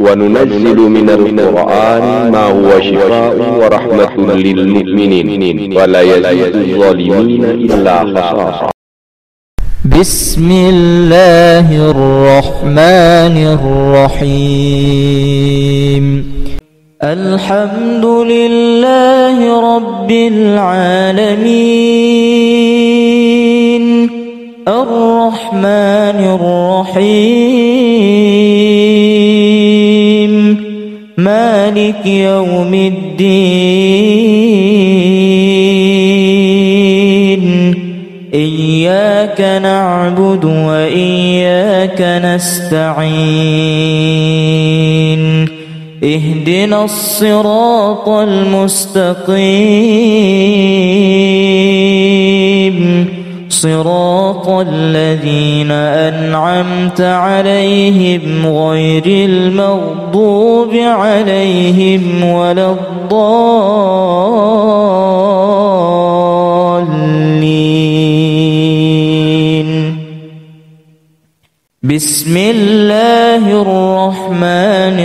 وننزل من القرآن ما هو شفاء ورحمة للمؤمنين ولا يزيد الظالمين إلا خسارا. بسم الله الرحمن الرحيم. الحمد لله رب العالمين الرحمن الرحيم مالك يوم الدين. إياك نعبد وإياك نستعين. اهدنا الصراط المستقيم صراط الذين أنعمت عليهم غير المغضوب عليهم ولا الضالين. بسم الله الرحمن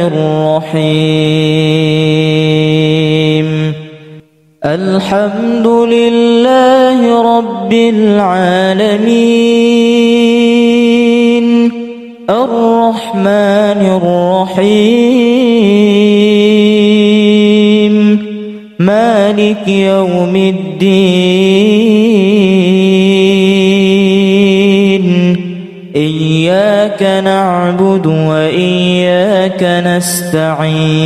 الرحيم. الحمد لله رب العالمين الرحمن الرحيم مالك يوم الدين. إياك نعبد وإياك نستعين.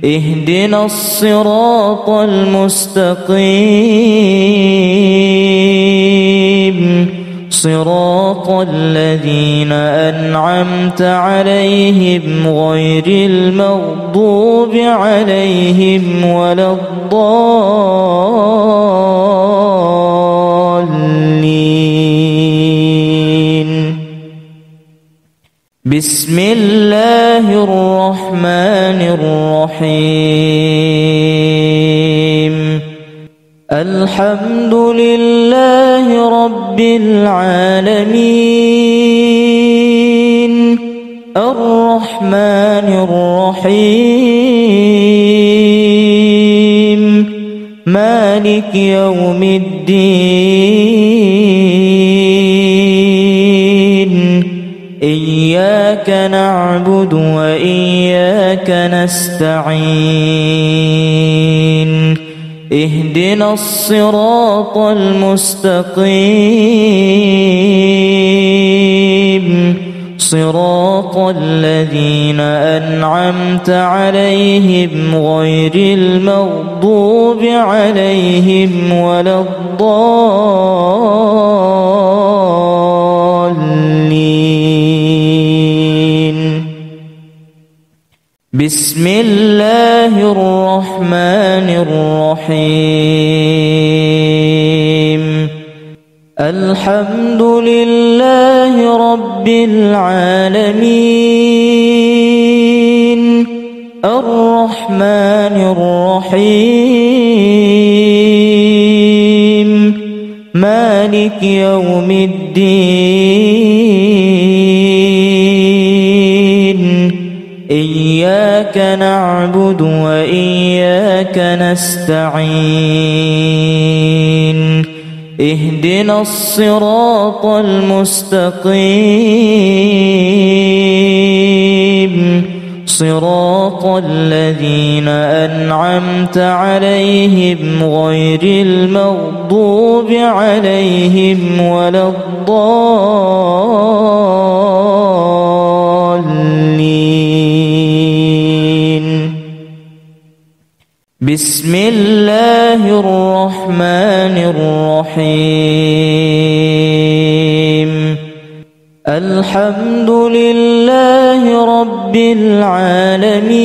اهدنا الصراط المستقيم صراط الذين أنعمت عليهم غير المغضوب عليهم ولا الضالين. بسم الله الرحمن الرحيم. الحمد لله رب العالمين الرحمن الرحيم مالك يوم الدين. إياك نعبد وإياك نستعين. اهدنا الصراط المستقيم صراط الذين أنعمت عليهم غير المغضوب عليهم ولا الضالين. بسم الله الرحمن الرحيم. الحمد لله رب العالمين الرحمن الرحيم مالك يوم الدين. إياك نعبد وإياك نستعين. اهدنا الصراط المستقيم صراط الذين أنعمت عليهم غير المغضوب عليهم ولا الضالين. بسم الله الرحمن الرحيم. الحمد لله رب العالمين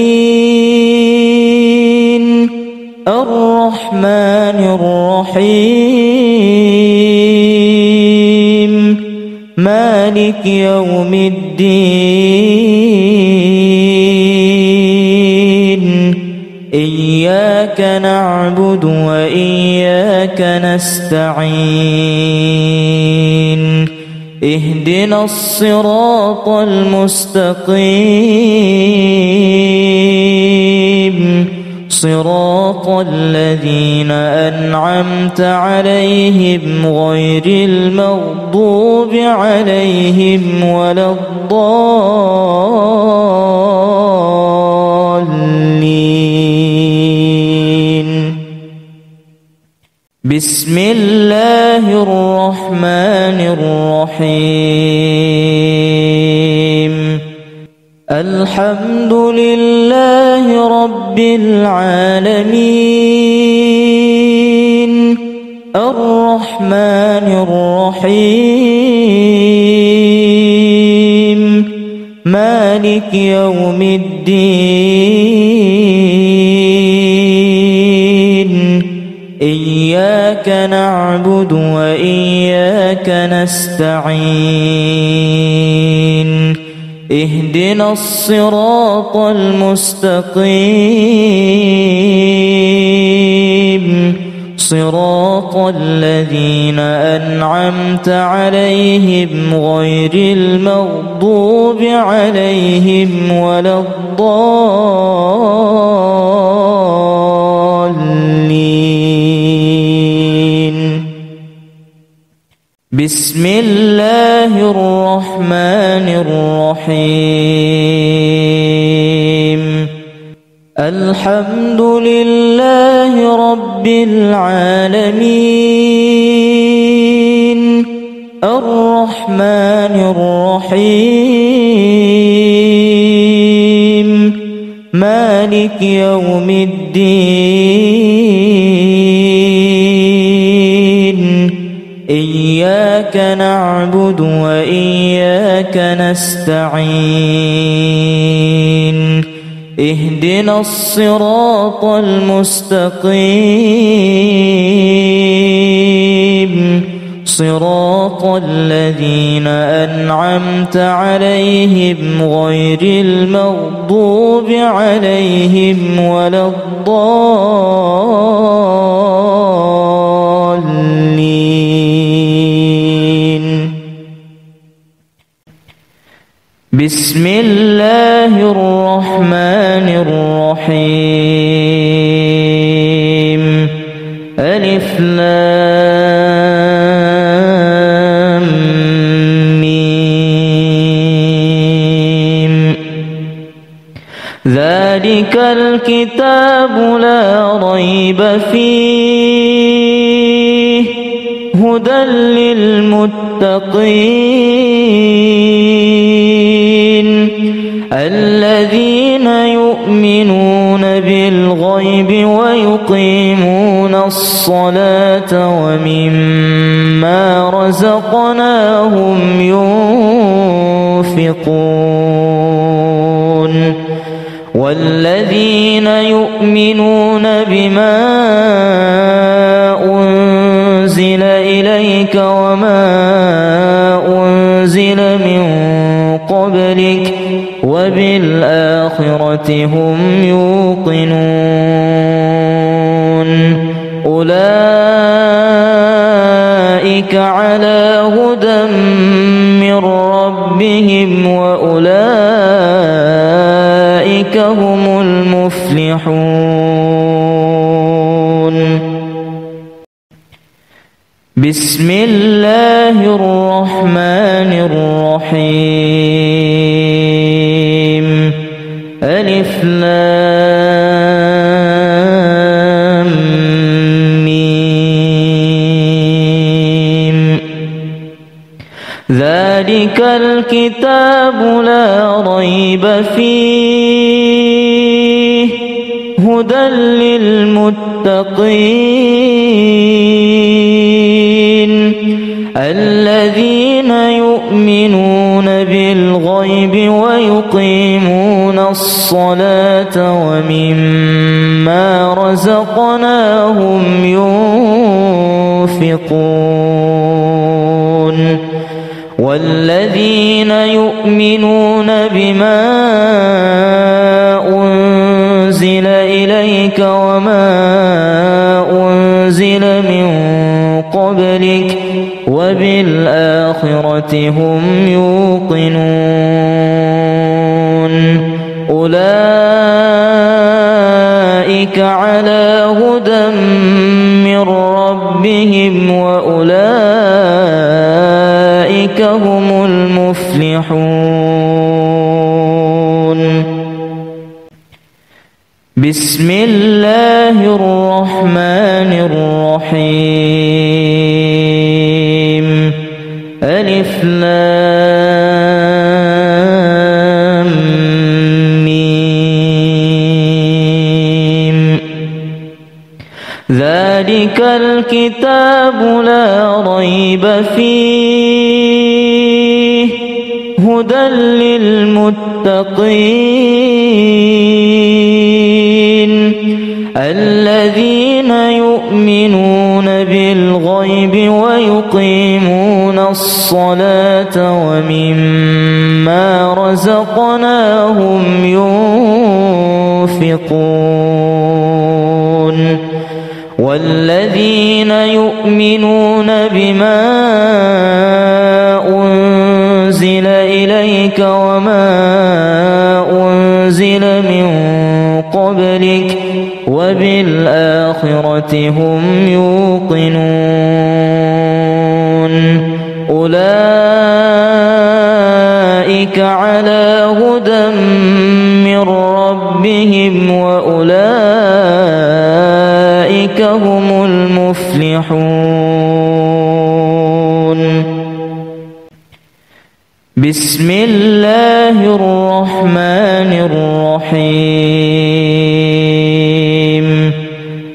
الرحمن الرحيم مالك يوم الدين. إياك نعبد وإياك نستعين. اهدنا الصراط المستقيم صراط الذين أنعمت عليهم غير المغضوب عليهم ولا الضالين. بسم الله الرحمن الرحيم. الحمد لله رب العالمين الرحمن الرحيم مالك يوم الدين إياك نعبد وإياك نستعين اهدنا الصراط المستقيم صراط الذين أنعمت عليهم غير المغضوب عليهم ولا الضالين. بسم الله الرحمن الرحيم. الحمد لله رب العالمين الرحمن الرحيم مالك يوم الدين إياك نعبد وإياك نستعين اهدنا الصراط المستقيم صراط الذين أنعمت عليهم غير المغضوب عليهم ولا الضالين. بسم الله الرحمن الرحيم. ألف لام ميم. ذلك الكتاب لا ريب فيه هدى للمتقين الذين يؤمنون بالغيب ويقيمون الصلاة ومما رزقناهم ينفقون والذين يؤمنون بما أنزل إليك وما أنزل من قبلك وبالآخرة هم يوقنون أولئك على هدى من ربهم وأولئك هم المفلحون. بسم الله الرحمن الرحيم. ألف لام ميم. ذلك الكتاب لا ريب فيه هدى للمتقين الذين يؤمنون بالغيب ويقيمون الصلاة ومما رزقناهم ينفقون والذين يؤمنون بما أنزل إليك وما أنزل من قبلك وبالآخرة وبالآخرة هم يوقنون أولئك على هدى من ربهم وأولئك هم المفلحون. بسم الله الرحمن الرحيم. ألف لام ميم. ذلك الكتاب لا ريب فيه هدى للمتقين الذين يؤمنون بالغيب ويقيمون الصلاة ومما رزقناهم ينفقون والذين يؤمنون بما أنزل إليك وما أنزل من قبلك وبالآخرة هم يوقنون أولئك على هدى من ربهم وأولئك هم المفلحون. بسم الله الرحمن الرحيم.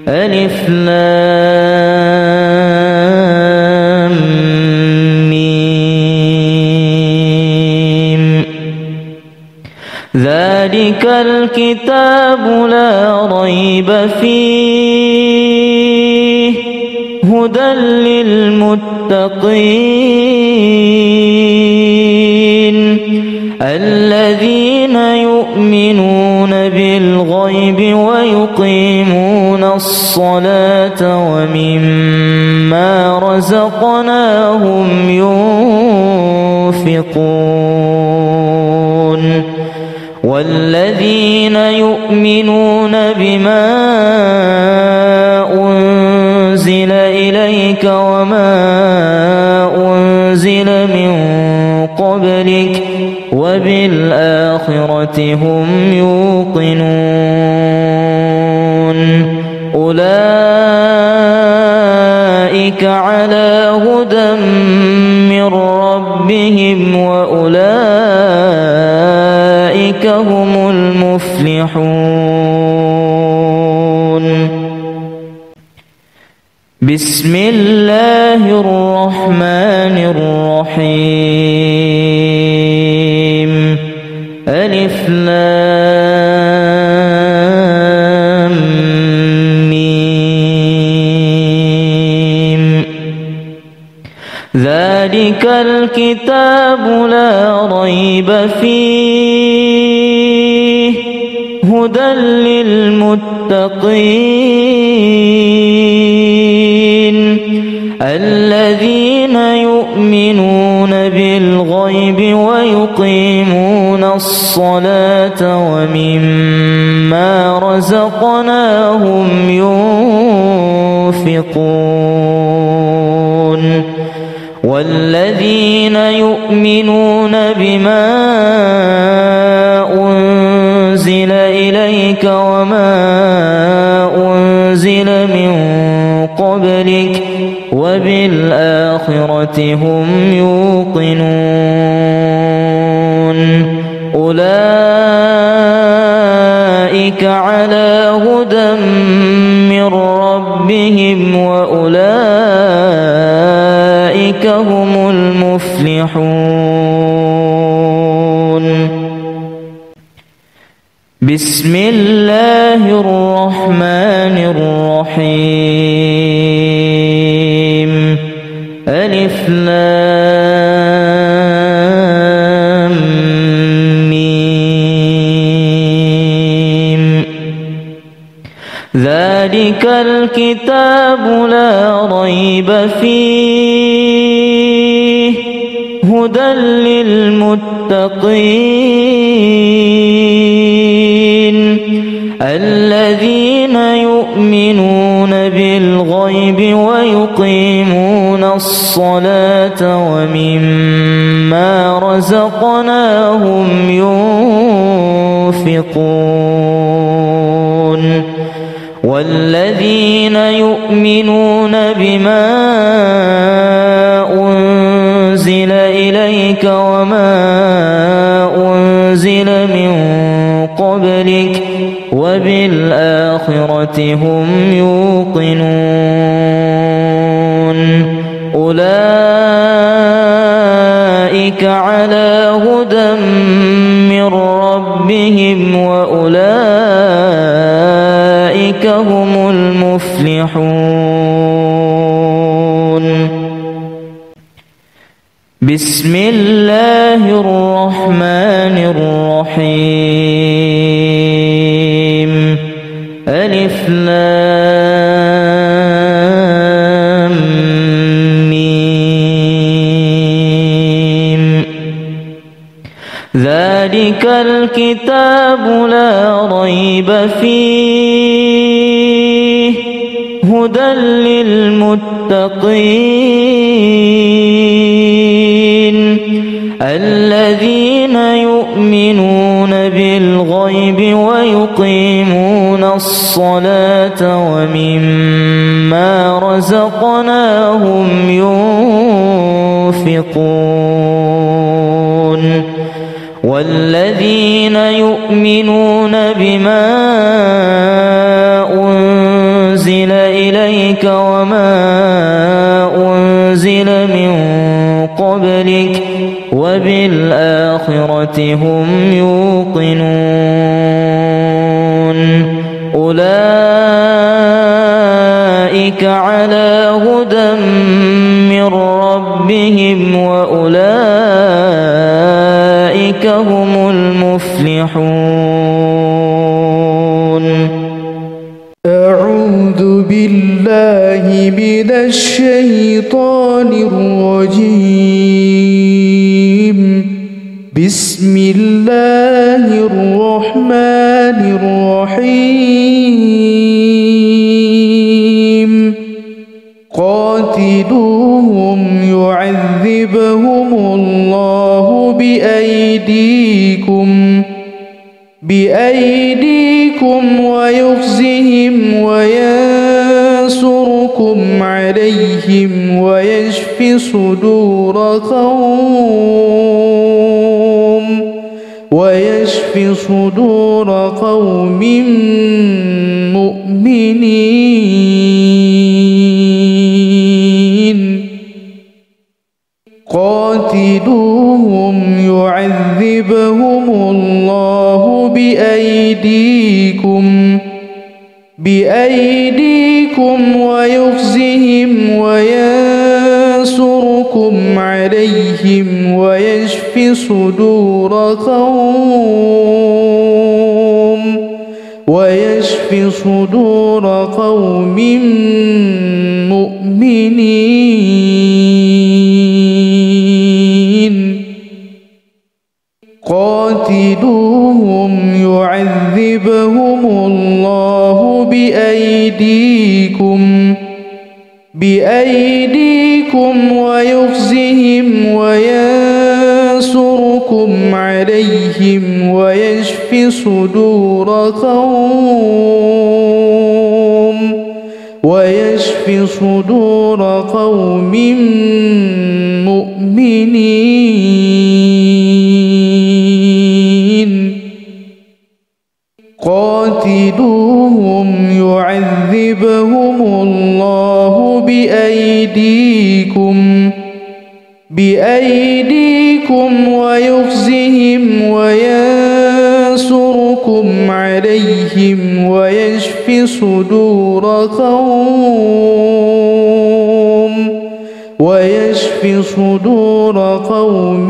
ألف لام ميم. ذلك الكتاب لا ريب فيه هدى للمتقين الذين يؤمنون بالغيب ويقيمون الصلاة ومما رزقناهم ينفقون والذين يؤمنون بما أنزل إليك وما أنزل من قبلك وبالآخرة هم يوقنون أولئك على هدى من ربهم وأولئك هم المفلحون. بسم الله الرحمن الرحيم. ألف لام ميم. ذلك الكتاب لا ريب فيه هدى للمتقين الذين يؤمنون بالغيب ويقيمون الصلاة ومما رزقناهم ينفقون والذين يؤمنون بما أنزل إليك وما أنزل من قبلك وبالآخرة هم يوقنون أولئك على هدى من ربهم وأولئك هم المفلحون. بسم الله الرحمن الرحيم. ألف لام ميم. ذلك الكتاب لا ريب فيه هدى للمتقين الذين يؤمنون بالغيب ويقيمون الصلاة ومما رزقناهم ينفقون والذين يؤمنون بما أنزل إليك وما أنزل من قبلك وبالآخرة هم يوقنون أولئك على هدى من ربهم وأولئك هم المفلحون بسم الله الرحمن الرحيم ألف لام ميم ذلك الكتاب لا ريب فيه هدى للمتقين الذين يؤمنون بالغيب ويقيمون الصلاة ومما رزقناهم ينفقون والذين يؤمنون بما أنزل إليك وما أنزل من قبلك وبالآخرة هم يوقنون أولئك على هدى من ربهم وأولئك هم المفلحون أعوذ بالله من الشيطان الرجيم بسم الله الرحمن الرحيم قاتلوهم يعذبهم الله بأيديكم ويخزهم وينصركم عليهم ويشف صدور قوم مؤمنين قاتلوهم يعذبهم الله بأيديكم ويخزهم وينصركم عليهم ويشف صدور قوم مؤمنين قاتلوهم يعذبهم الله بأيديكم ويخزهم وينصركم عليهم ويشف صدور قوم مؤمنين قاتلوهم يعذبهم الله بأيديكم ويخزهم وينصركم عليهم ويشف صدور قوم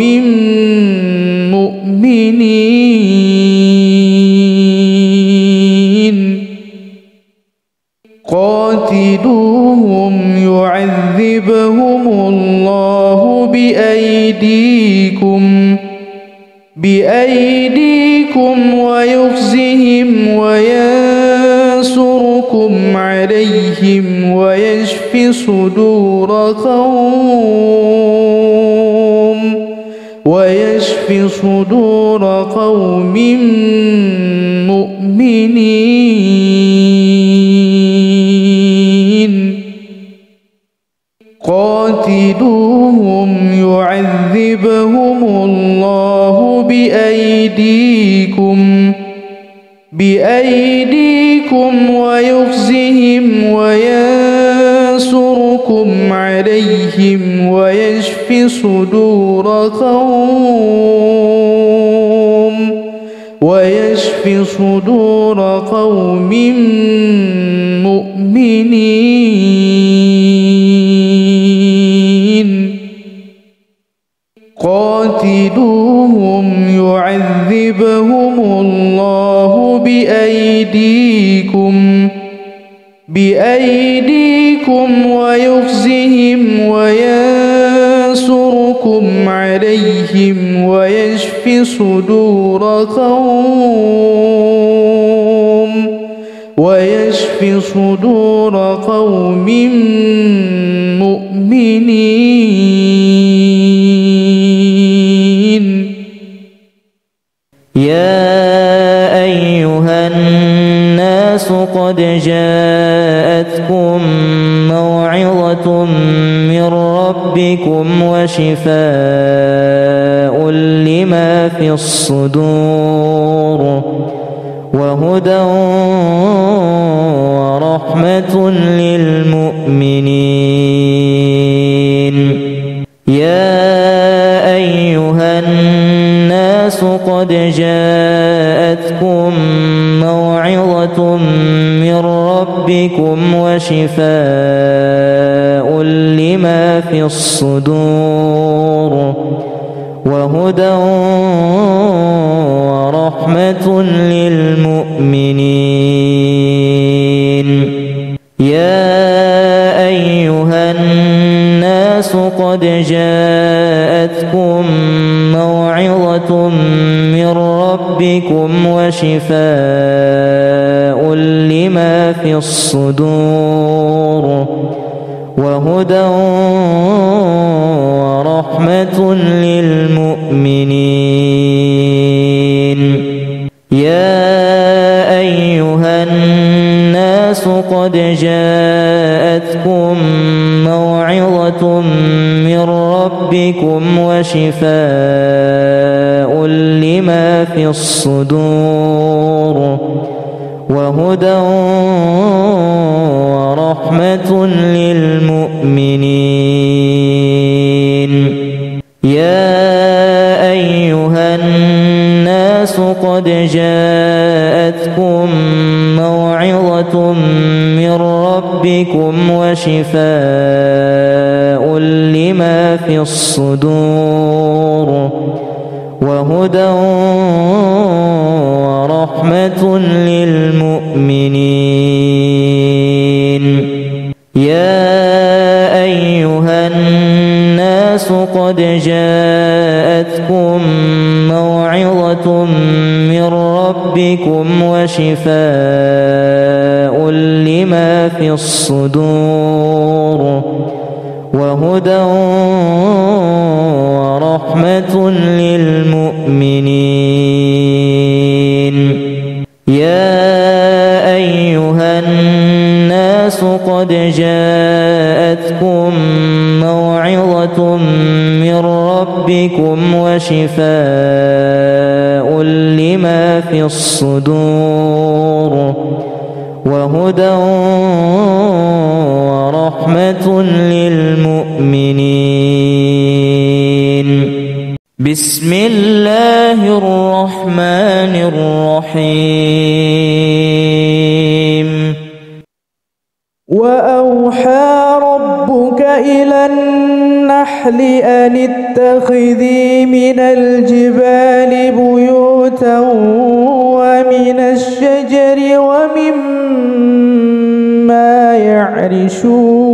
مؤمنين قاتلوهم يعذبهم الله بأيديكم ويخزهم وينصركم عليهم ويشف صدور قوم مؤمنين. قاتلوهم يعذبهم الله بأيديكم ويخزهم وينصركم عليهم ويشف صدور قوم مؤمنين. قاتلوهم يعذبهم الله بأيديكم ويخزهم وينصركم عليهم ويشف صدور قوم مؤمنين. يا أيها الناس قد جاءتكم موعظة من ربكم وشفاء لما في الصدور وهدى ورحمة للمؤمنين. يا أيها الناس قد جاءتكم موعظة من ربكم وشفاء لما في الصدور وهدى ورحمة للمؤمنين. يا أيها الناس قد جاءتكم موعظة من ربكم وشفاء لما في الصدور وهدى ورحمة للمؤمنين. يا أيها الناس قد جاءتكم موعظة من ربكم وشفاء لما في الصدور وهدى ورحمة للمؤمنين. يا أيها الناس قد جاءتكم موعظة من ربكم وشفاء لما في الصدور وهدى ورحمة للمؤمنين. يا أيها الناس قد جاءتكم موعظة من ربكم وشفاء لما في الصدور وهدى ورحمة للمؤمنين. يا أيها الناس قد جاءتكم موعظة من ربكم وشفاء لما في الصدور وهدى ورحمة للمؤمنين. بسم الله الرحمن الرحيم. وأوحى ربك إلى النحل أن اتخذي من الجبال بيوتا ومن الشجر ومما يعرشون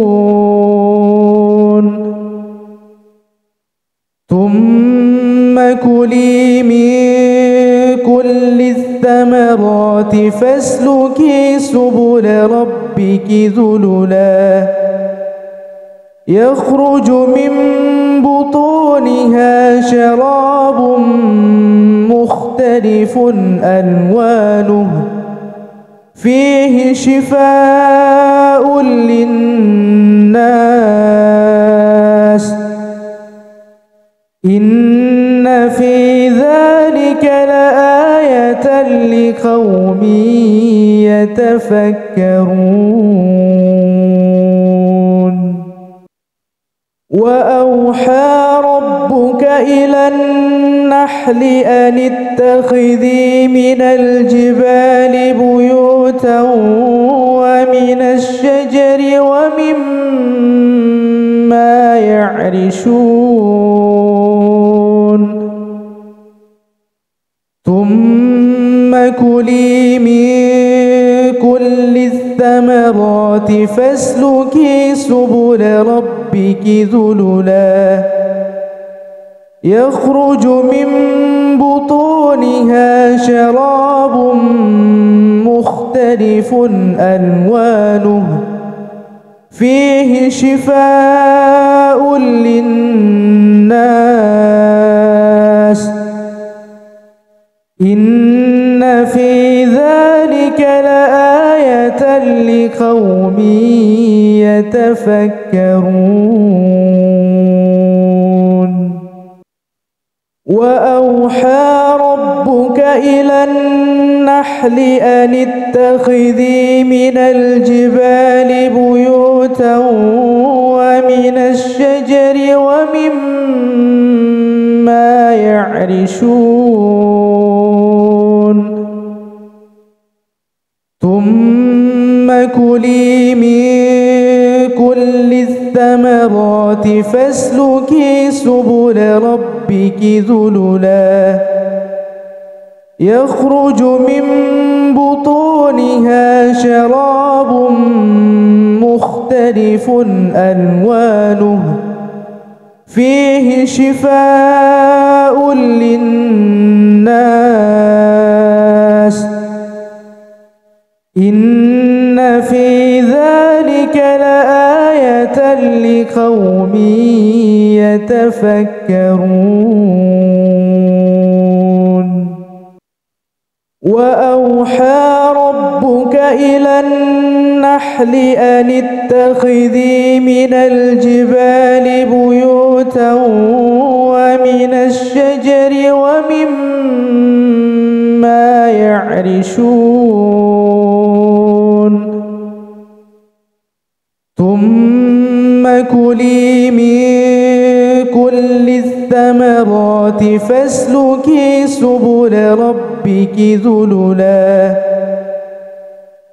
ثم كلي من كل الثمرات فاسلكي سبل ربك ذللا يخرج من بطونها شراب مختلف ألوانه فيه شفاء للناس إن في ذلك لآية لقوم يتفكرون وأوحى ربك إلى النحل أن اتخذي من الجبال بيوتا ومن الشجر ومما يعرشون ثم كلي من كل الثمرات فاسلكي سبل ربك ذللا يخرج من بطونها شراب مختلف ألوانه فيه شفاء للناس إن في ذلك لآية لقوم يتفكرون وأوحى ربك إلى النحل أن اتخذي من الجبال بيوتا ومن الشجر ومما يعرشون ثم كلي من كل الثمرات فاسلكي سبل ربك ذللا يخرج من بطونها شراب مختلف ألوانه فيه شفاء للناس إن في ذلك لآية لقوم يتفكرون وأوحى ربك إلى النحل أن اتخذي من الجبال بيوتا ومن الشجر ومما يعرشون ثم كلي من كل الثمرات فاسلكي سبل ربك ذللا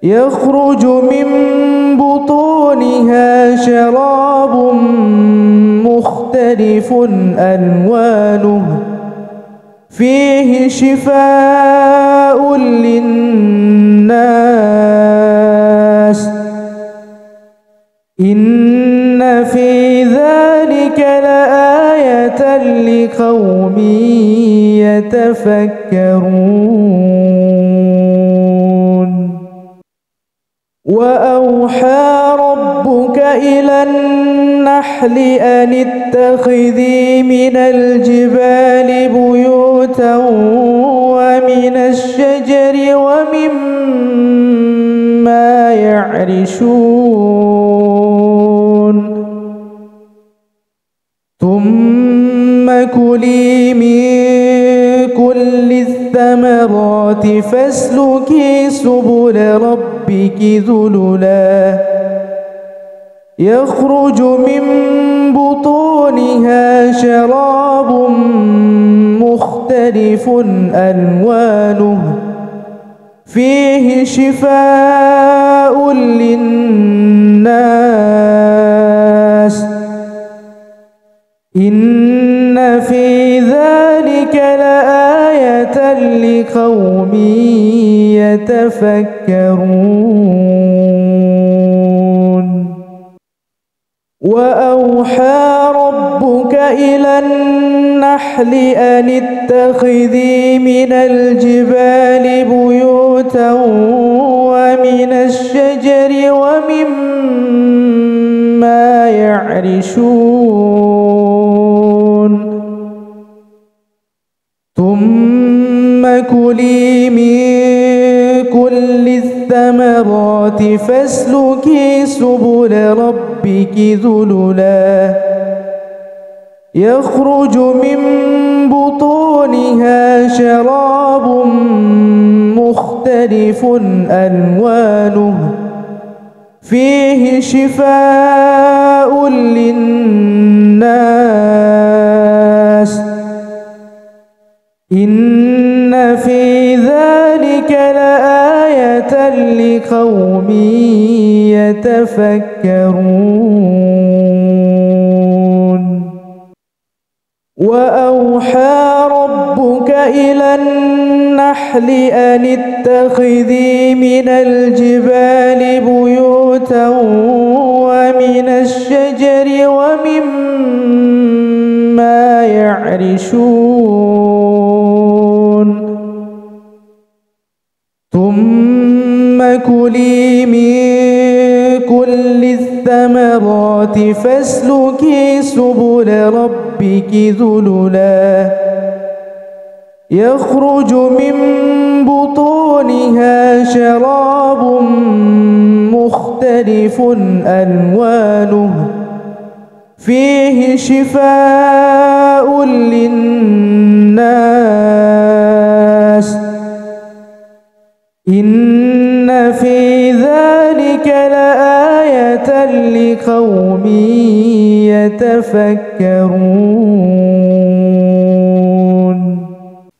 يخرج من بطونها شراب مختلف ألوانه فيه شفاء للناس إن في ذلك لآية لقوم يتفكرون وأوحى ربك إلى النحل أن اتخذي من الجبال بيوتا ومن الشجر ومما يعرشون ثم كلي من كل الثمرات فاسلكي سبل ربك ذللا يخرج من بطونها شراب مختلف ألوانه فيه شفاء للناس إن في ذلك لآية لقوم يتفكرون وأوحى ربك إلى النحل أن اتخذي من الجبال بيوتا ومن الشجر ومما يعرشون ثم كلي من كل الثمرات فاسلكي سبل ربك ذللا يخرج من بطونها شراب مختلف ألوانه فيه شفاء للناس إن في ذلك لآية لقوم يتفكرون وأوحى ربك إلى النحل أن اتخذي من الجبال بيوتا ومن الشجر ومما يعرشون ثم كلي من كل الثمرات فاسلكي سبل ربك ذللا يخرج من بطونها شراب مختلف ألوانه فيه شفاء للناس إن في ذلك لآية لقوم يتفكرون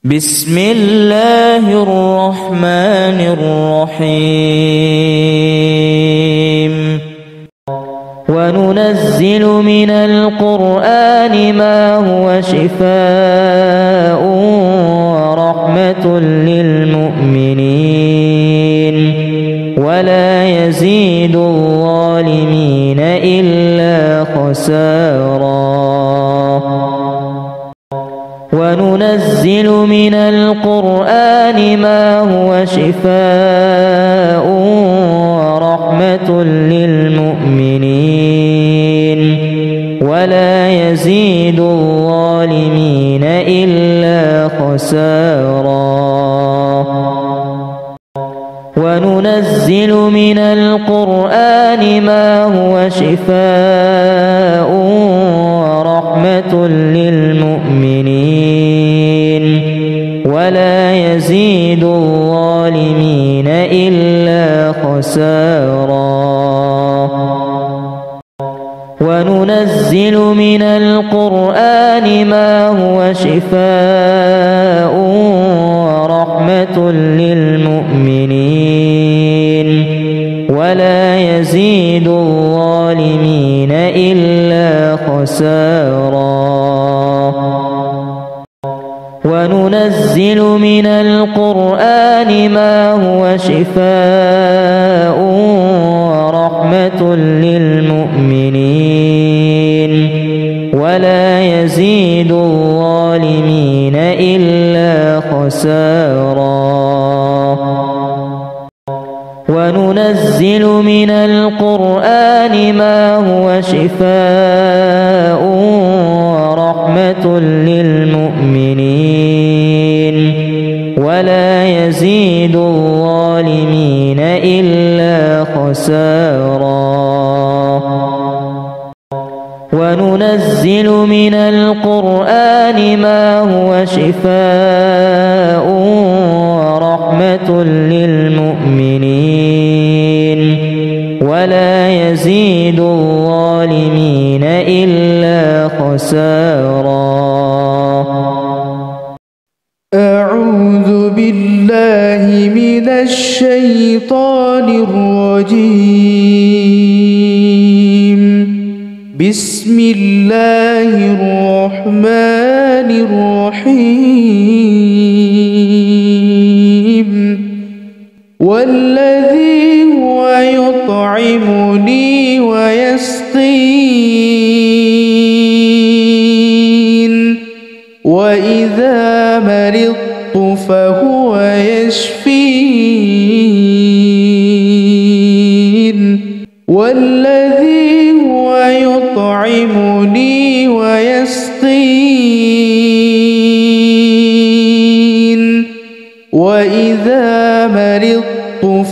بسم الله الرحمن الرحيم وننزل من القرآن ما هو شفاء ورحمة للمؤمنين ولا يزيد الظالمين إلا خسارا وننزل من القرآن ما هو شفاء ورحمة للمؤمنين ولا يزيد الظالمين إلا خسارا وننزل من القرآن ما هو شفاء ورحمة للمؤمنين ولا يزيد الظالمين إلا خسارا وننزل من القرآن ما هو شفاء ورحمة للمؤمنين ولا يزيد الظالمين إلا خسارا وننزل من القرآن ما هو شفاء ورحمة للمؤمنين ولا يزيد الظالمين إلا خسارا وننزل من القرآن ما هو شفاء ورحمة للمؤمنين ولا يزيد الظالمين إلا خسارا وننزل من القرآن ما هو شفاء ورحمة للمؤمنين ولا يزيد الظالمين إلا خسارا أعوذ بالله من الشيطان الرجيم بسم الله الرحمن الرحيم والذي هو يطعمني ويسقين وإذا مرضت فهو يشفين والذي هو يطعمني ويسقين وإذا مرضت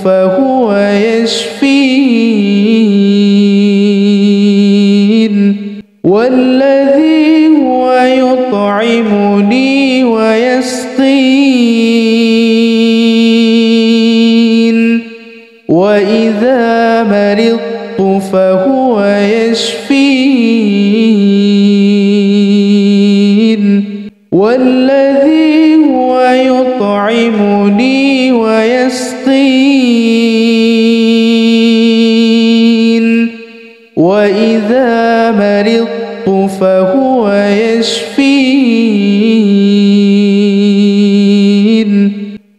فهو يشفين والذي هو يطعمني ويسقين وإذا مرضت فهو يشفين والذي هو يطعمني ويسقين وإذا مرضت فهو يشفين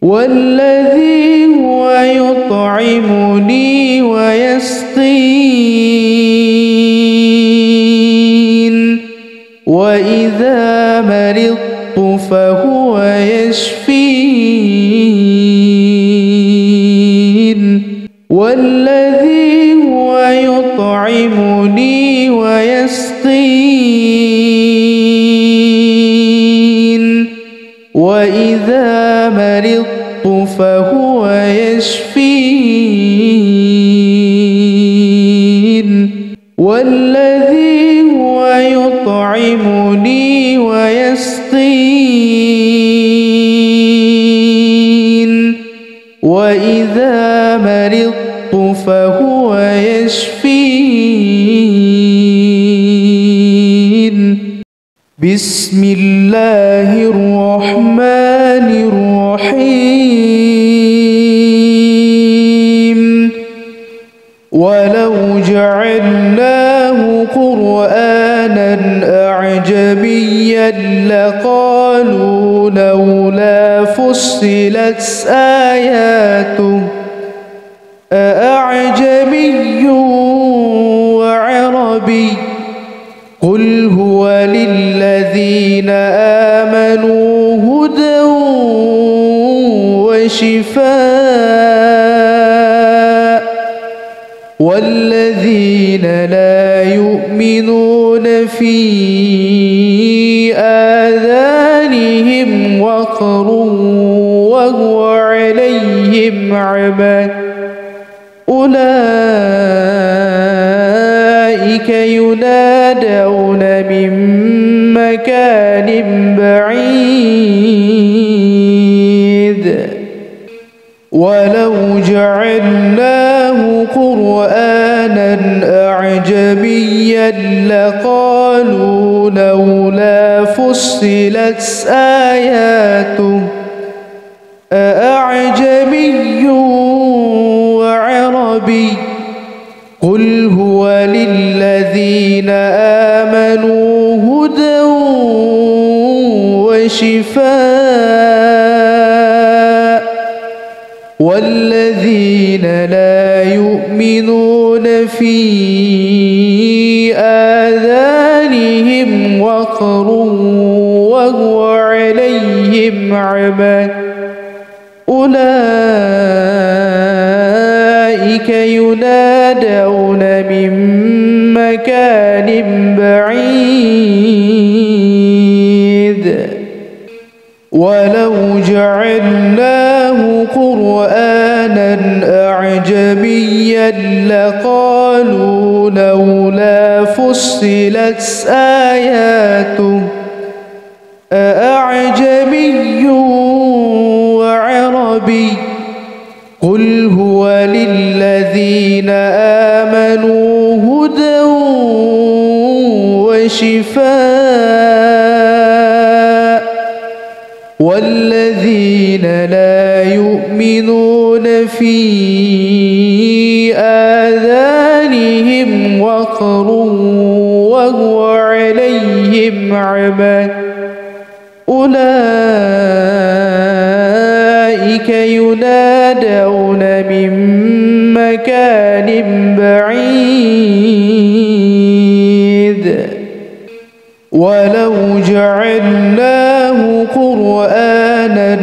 والذي هو يطعمني ويسقين وإذا مرضت فهو يشفين والذي هو يطعمني ويسقين وإذا مرضت فهو يشفين والذي هو يطعمني ويسقين وإذا مرضت فهو يشفين بسم الله الرحمن الرحيم ولو جعلناه قرآنا أعجميا لقالوا لولا فصلت آياته أأعجمي وعربي قل هو للذين آمنوا هدى وشفاء والذين لا يؤمنون في آذانهم وقر وهو عليهم عمى أولئك ينادون من مكان بعيد ولو جعلناه قرآنا أعجميا لقالوا لولا فصلت آياته أأعجمي وعربي قل هو للذين آمنوا هدى وشفاء والذين لا يؤمنون في آذانهم وقر وهو عليهم عمى أولئك ينادون من مكان بعيد ولو جعلناه قرآنا أعجميا لقالوا لولا فصلت آياته أأعجمي وعربي قل هو للذين آمنوا هدى وشفاء والذين لا يؤمنون في آذانهم وقر وهو عليهم عمى أولئك ينادون من مكان بعيد ولو جعلناه قرآنا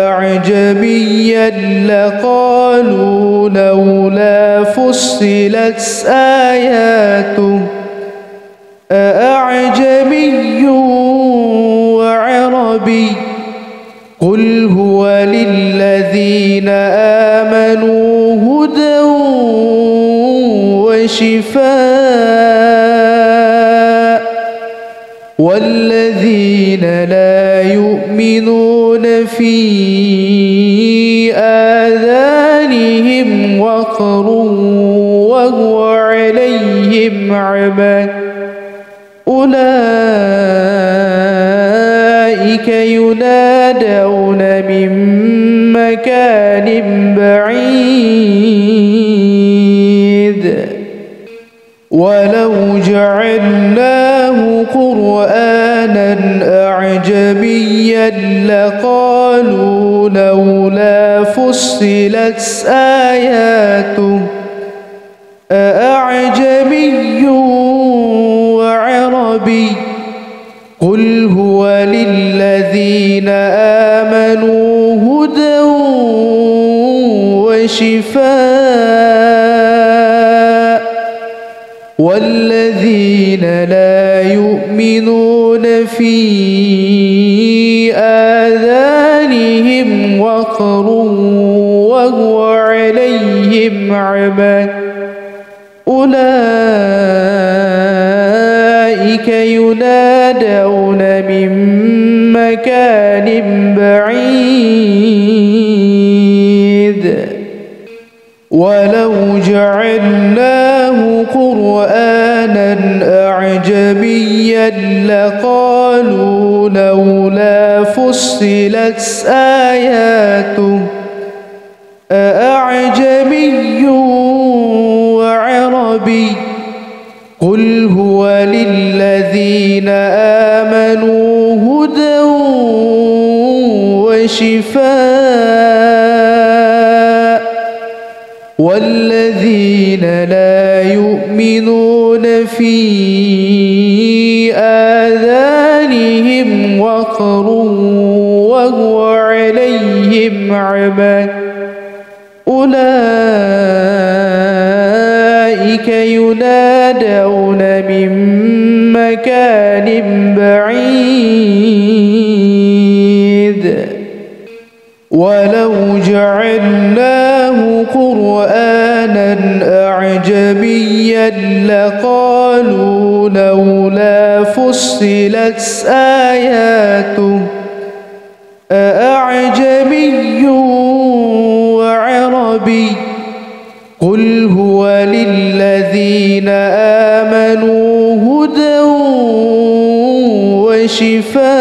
أعجميا لقالوا لولا فصلت آياته أأعجمي وعربي قل هو للذين آمنوا هدى وشفاء والذين لا يؤمنون في آذانهم وقر وهو عليهم عمى أولئك ينادون من مكان بعيد ولو جعلناه قرآنا أعجميا لقالوا لولا فصلت آياته أأعجمي وعربي قل هو للذين آمنوا هدى وشفاء والذين لا يؤمنون في آذانهم وقر وهو عليهم عمى أولئك ينادون من مكان بعيد ولو جعلناه قرآنا أعجميا لقالوا لولا فصلت آياته أأعجمي وعربي قل هو للذين آمنوا هدى وشفاء والذين لا يؤمنون في آذانهم وقر وهو عليهم عمى أولئك ينادون من مكان بعيد ولو جعلناه قرآنا أعجميا لقالوا لولا فصلت آياته أأعجمي وعربي قل هو للذين آمنوا هدى وشفاء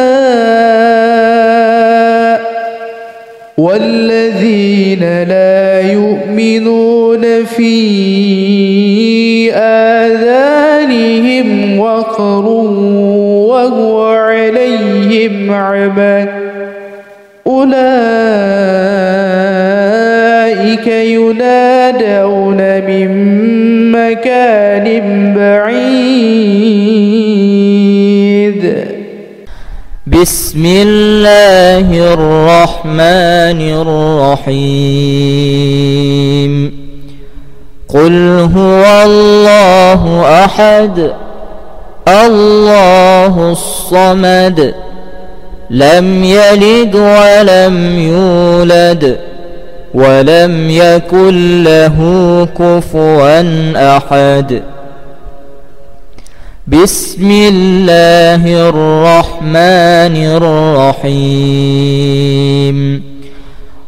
والذين لا يؤمنون في آذانهم وقر وهو عليهم عمى أولئك ينادون من مكان بعيد بسم الله الرحمن الرحيم قل هو الله أحد الله الصمد لم يلد ولم يولد ولم يكن له كفوا أحد بسم الله الرحمن الرحيم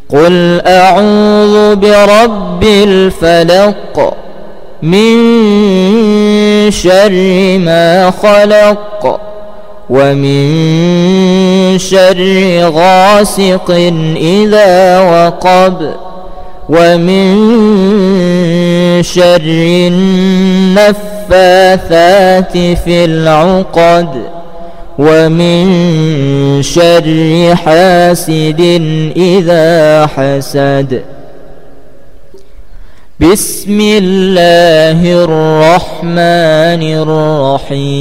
قل أعوذ برب الفلق من شر ما خلق ومن شر غاسق إذا وقب ومن شر النفاثات في العقد ومن شر حاسد إذا حسد. بسم الله الرحمن الرحيم.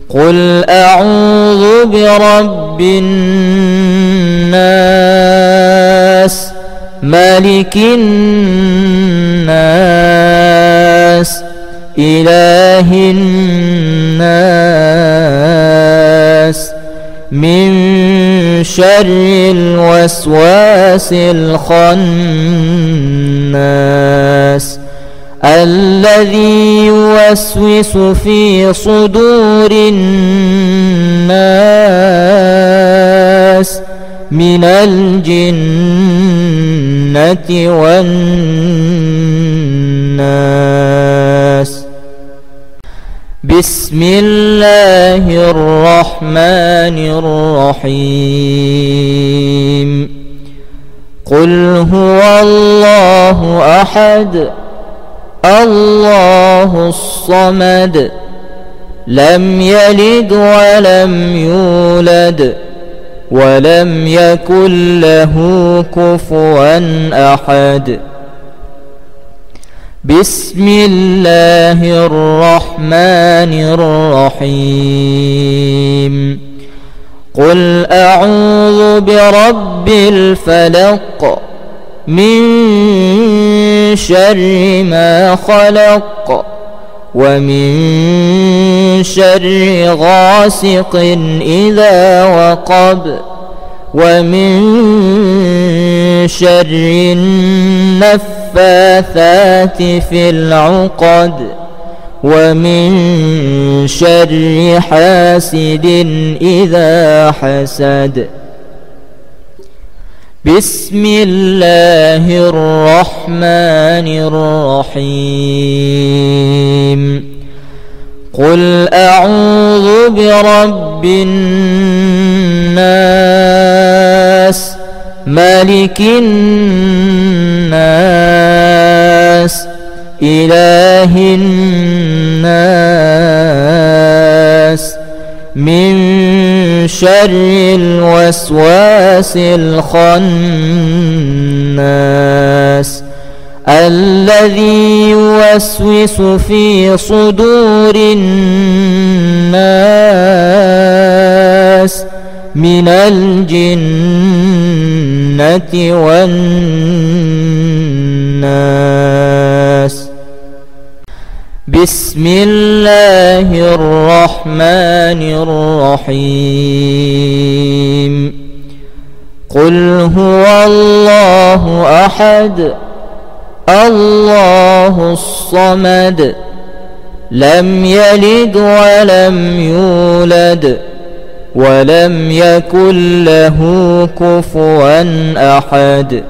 قل أعوذ برب الناس ملك الناس إله الناس من شر الوسواس الخناس الذي يوسوس في صدور الناس من الجنة والناس. بسم الله الرحمن الرحيم. قل هو الله أحد الله الصمد لم يلد ولم يولد ولم يكن له كفوا أحد. بسم الله الرحمن الرحيم. قل أعوذ برب الفلق من شر ما خلق ومن شر غاسق إذا وقب ومن شر النفاثات في العقد ومن شر حاسد إذا حسد. بسم الله الرحمن الرحيم. قل أعوذ برب الناس ملك الناس إله الناس من شر الوسواس الخناس الذي يوسوس في صدور الناس من الجنة والناس. بسم الله الرحمن الرحيم. قل هو الله أحد الله الصمد لم يلد ولم يولد ولم يكن له كفوا أحد.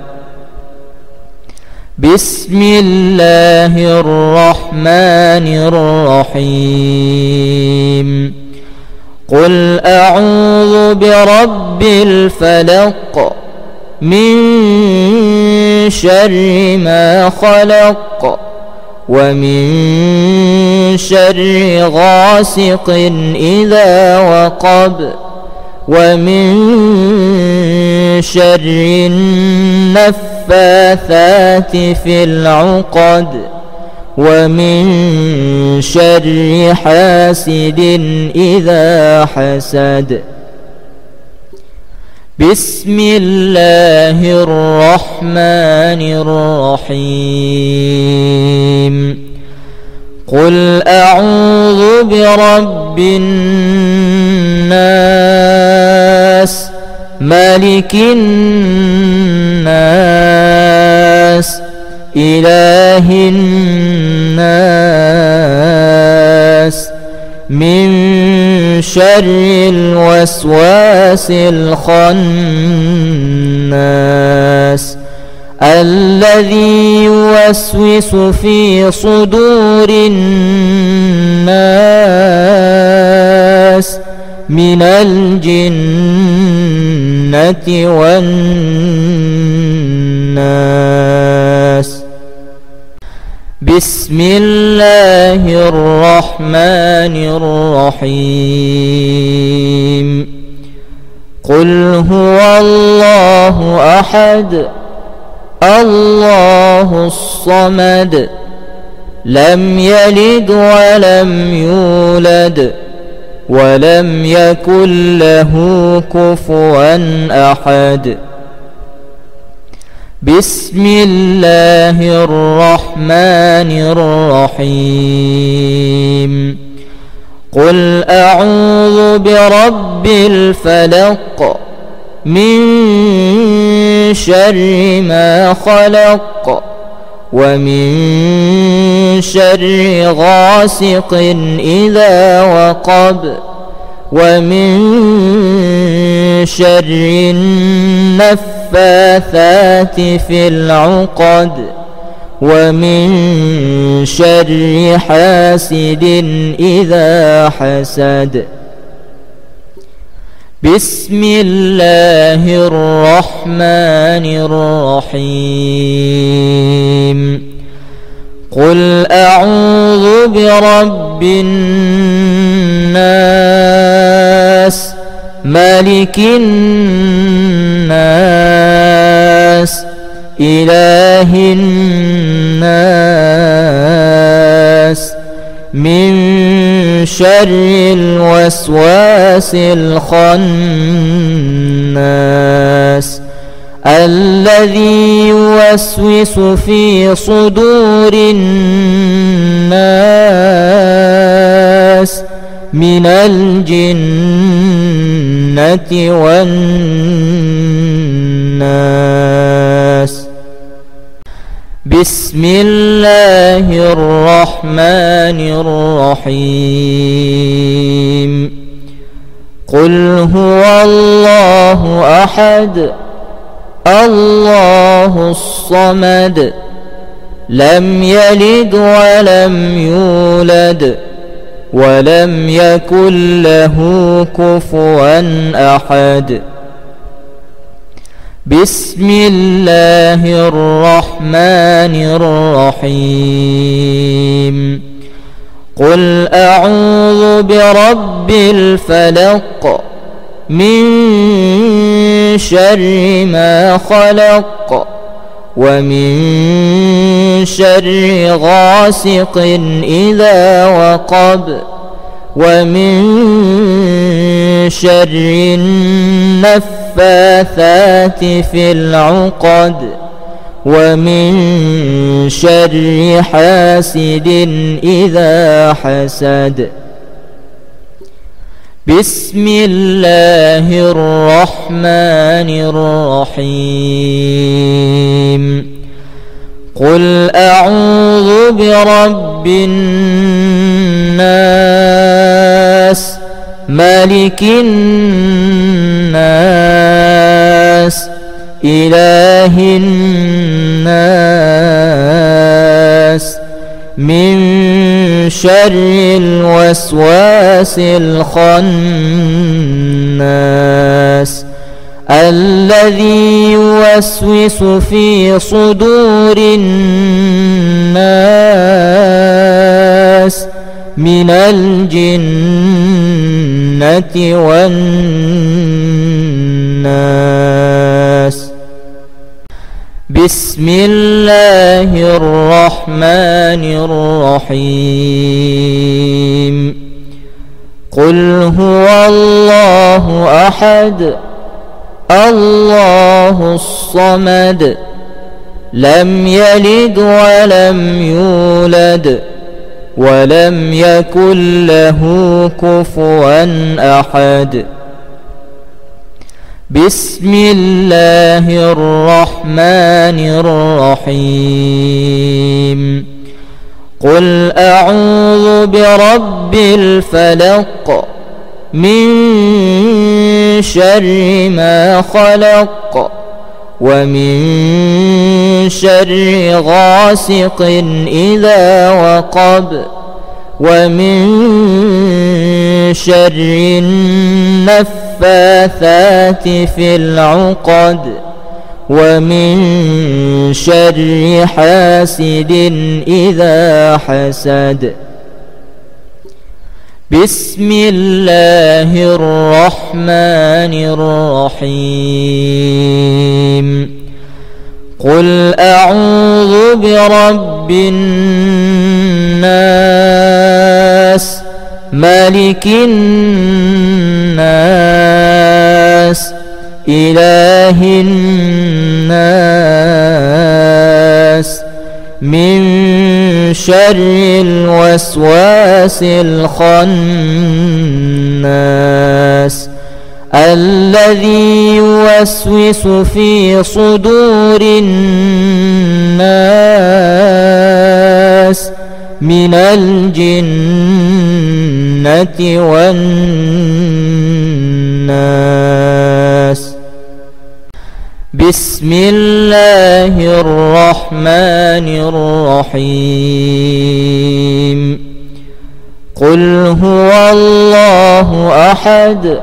بسم الله الرحمن الرحيم. قل أعوذ برب الفلق من شر ما خلق ومن شر غاسق إذا وقب ومن شر النفاثات في العقد ومن شر حاسد إذا حسد. بسم الله الرحمن الرحيم. قل أعوذ برب الناس ملك الناس إله الناس من شر الوسواس الخناس الذي يوسوس في صدور الناس من الجنة والناس. بسم الله الرحمن الرحيم قل هو الله أحد الله الصمد لم يلد ولم يولد ولم يكن له كفوا أحد بسم الله الرحمن الرحيم قل أعوذ برب الفلق من شر ما خلق ومن شر غاسق إذا وقب ومن شر النفاثات في العقد ومن شر حاسد إذا حسد بسم الله الرحمن الرحيم قل أعوذ برب الناس ملك الناس إله الناس من شر الوسواس الخناس الذي يوسوس في صدور الناس من الجنة والناس بسم الله الرحمن الرحيم قل هو الله أحد الله الصمد لم يلد ولم يولد ولم يكن له كفوا أحد بسم الله الرحمن الرحيم قل أعوذ برب الفلق من شر ما خلق ومن شر غاسق إذا وقب ومن شر النفاثات في العقد ومن شر حاسد إذا حسد بسم الله الرحمن الرحيم قل أعوذ برب الناس ملك الناس إله الناس من شر الوسواس الخناس الذي يوسوس في صدور الناس من الجنة والناس بسم الله الرحمن الرحيم قل هو الله أحد الله الصمد لم يلد ولم يولد ولم يكن له كفوا أحد بسم الله الرحمن الرحيم قل أعوذ برب الفلق من شر ما خلق ومن شر غاسق إذا وقب ومن شر النفاثات في العقد ومن شر حاسد إذا حسد. بسم الله الرحمن الرحيم. قل أعوذ برب الناس ملك الناس إله الناس من شر الوسواس الخناس الذي يوسوس في صدور الناس من الجنة والناس. بسم الله الرحمن الرحيم. قل هو الله أحد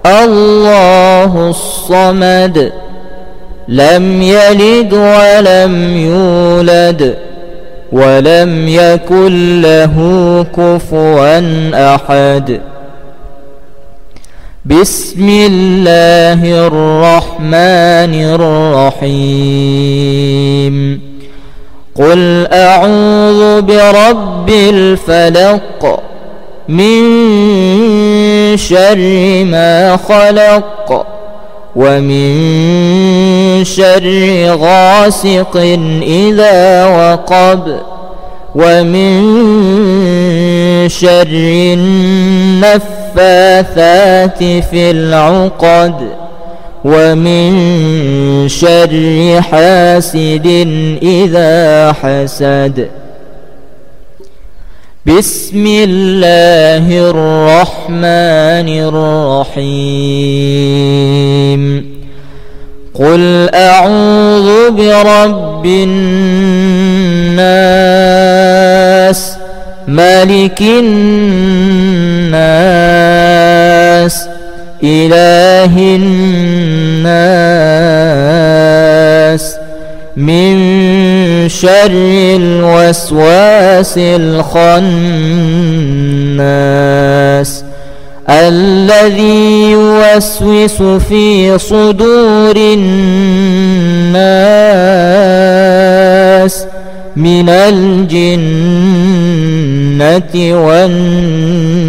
الله الصمد لم يلد ولم يولد ولم يكن له كفوا أحد. بسم الله الرحمن الرحيم. قل أعوذ برب الفلق من شر ما خلق ومن شر غاسق إذا وقب ومن شر النفاثات في العقد ومن شر حاسد إذا حسد. بسم الله الرحمن الرحيم. قل أعوذ برب الناس ملك الناس إله الناس من شر الوسواس الخناس الذي يوسوس في صدور الناس من الجنة والناس.